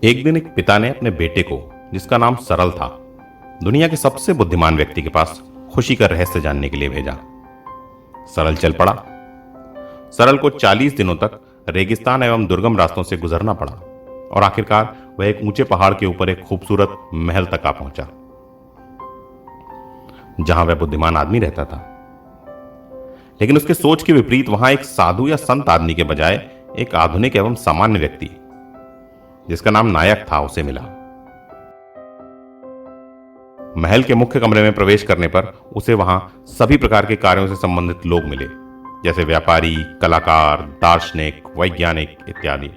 एक दिन एक पिता ने अपने बेटे को, जिसका नाम सरल था, दुनिया के सबसे बुद्धिमान व्यक्ति के पास खुशी का रहस्य जानने के लिए भेजा। सरल चल पड़ा। सरल को 40 दिनों तक रेगिस्तान एवं दुर्गम रास्तों से गुजरना पड़ा और आखिरकार वह एक ऊंचे पहाड़ के ऊपर एक खूबसूरत महल तक आ पहुंचा, जहां वह बुद्धिमान आदमी रहता था। लेकिन उसके सोच के विपरीत वहां एक साधु या संत आदमी के बजाय एक आधुनिक एवं सामान्य व्यक्ति, जिसका नाम नायक था, उसे मिला। महल के मुख्य कमरे में प्रवेश करने पर उसे वहां सभी प्रकार के कार्यों से संबंधित लोग मिले, जैसे व्यापारी, कलाकार, दार्शनिक, वैज्ञानिक इत्यादि।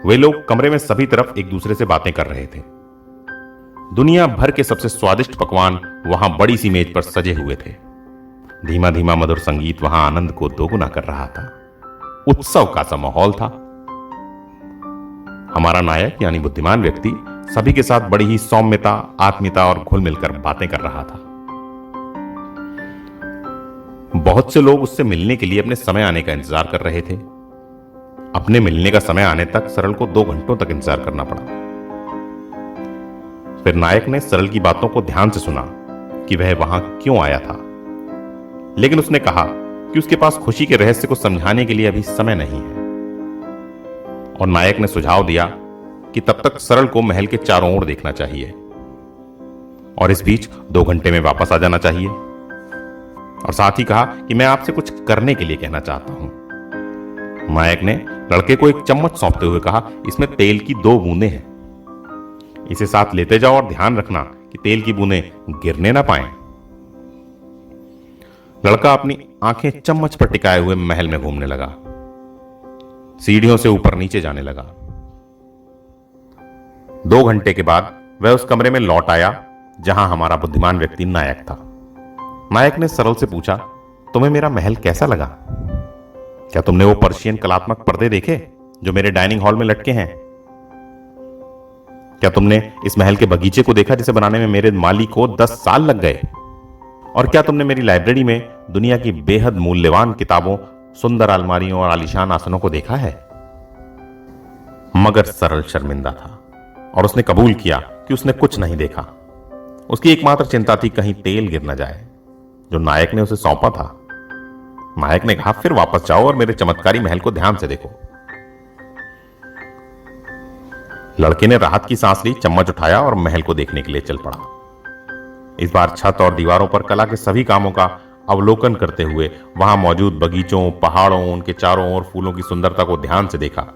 वे लोग कमरे में सभी तरफ एक दूसरे से बातें कर रहे थे। दुनिया भर के सबसे स्वादिष्ट पकवान वहां बड़ी सी मेज पर सजे हुए थे। धीमा धीमा मधुर संगीत वहां आनंद को दोगुना कर रहा था। उत्सव का सा माहौल था। हमारा नायक यानी बुद्धिमान व्यक्ति सभी के साथ बड़ी ही सौम्यता, आत्मीयता और घुल मिलकर बातें कर रहा था। बहुत से लोग उससे मिलने के लिए अपने समय आने का इंतजार कर रहे थे। अपने मिलने का समय आने तक सरल को 2 घंटों तक इंतजार करना पड़ा। फिर नायक ने सरल की बातों को ध्यान से सुना कि वह वहां क्यों आया था, लेकिन उसने कहा कि उसके पास खुशी के रहस्य को समझाने के लिए अभी समय नहीं है। और नायक ने सुझाव दिया कि तब तक सरल को महल के चारों ओर देखना चाहिए और इस बीच 2 घंटे में वापस आ जाना चाहिए। और साथ ही कहा कि मैं आपसे कुछ करने के लिए कहना चाहता हूं। नायक ने लड़के को एक चम्मच सौंपते हुए कहा, इसमें तेल की 2 बूंदें हैं, इसे साथ लेते जाओ और ध्यान रखना कि तेल की बूंदें गिरने ना पाएं। लड़का अपनी आंखें चम्मच पर टिकाए हुए महल में घूमने लगा, सीढ़ियों से ऊपर नीचे जाने लगा। 2 घंटे के बाद वह उस कमरे में लौट आया जहां हमारा बुद्धिमान व्यक्ति नायक था। नायक ने सरल से पूछा, तुम्हें मेरा महल कैसा लगा? क्या तुमने वो पर्शियन कलात्मक पर्दे देखे जो मेरे डाइनिंग हॉल में लटके हैं? क्या तुमने इस महल के बगीचे को देखा जिसे बनाने में मेरे माली को 10 साल लग गए? और क्या तुमने मेरी लाइब्रेरी में दुनिया की बेहद मूल्यवान किताबों, सुंदर अलमारियों और आलीशान आसनों को देखा है? मगर सरल शर्मिंदा था और उसने कबूल किया कि उसने कुछ नहीं देखा। उसकी एकमात्र चिंता थी कहीं तेल गिर न जाए, जो नायक ने उसे सौंपा था। नायक ने कहा, फिर वापस जाओ और मेरे चमत्कारी महल को ध्यान से देखो। लड़के ने राहत की सांस ली, चम्मच उठाया और महल को देखने के लिए चल पड़ा। इस बार छत और दीवारों पर कला के सभी कामों का अवलोकन करते हुए वहां मौजूद बगीचों, पहाड़ों, उनके चारों ओर फूलों की सुंदरता को ध्यान से देखा,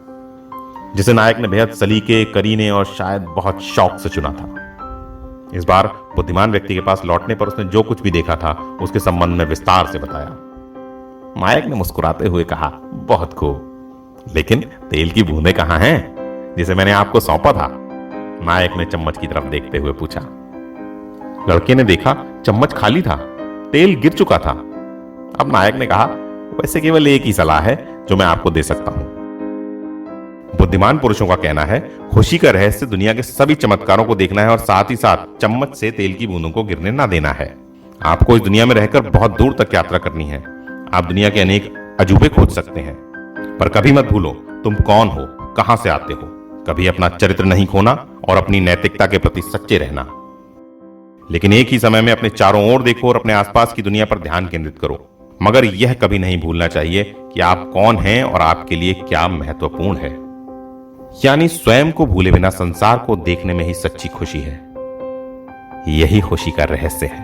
जिसे नायक ने बेहद सलीके, करीने और शायद बहुत शौक से चुना था। इस बार बुद्धिमान व्यक्ति के पास लौटने पर उसने जो कुछ भी देखा था उसके संबंध में विस्तार से बताया। नायक ने मुस्कुराते हुए कहा, बहुत खूब, लेकिन तेल की बूंदें कहां हैं जिसे मैंने आपको सौंपा था? नायक ने चम्मच की तरफ देखते हुए पूछा। लड़के ने देखा चम्मच खाली था, तेल गिर चुका था। अब नायक ने कहा, वैसे केवल एक ही सलाह है जो मैं आपको दे सकता हूं। बुद्धिमान पुरुषों का कहना है, खुशी का रहस्य दुनिया के सभी चमत्कारों को देखना है और साथ ही साथ चम्मच से तेल की बूंदों को गिरने ना देना है। आपको इस दुनिया में रहकर बहुत दूर तक यात्रा करनी है। आप दुनिया के अनेक अजूबे खोज सकते हैं, पर कभी मत भूलो तुम कौन हो, कहां से आते हो। कभी अपना चरित्र नहीं खोना और अपनी नैतिकता के प्रति सच्चे रहना। लेकिन एक ही समय में अपने चारों ओर देखो और अपने आसपास की दुनिया पर ध्यान केंद्रित करो। मगर यह कभी नहीं भूलना चाहिए कि आप कौन हैं और आपके लिए क्या महत्वपूर्ण है। यानी स्वयं को भूले बिना संसार को देखने में ही सच्ची खुशी है। यही खुशी का रहस्य है।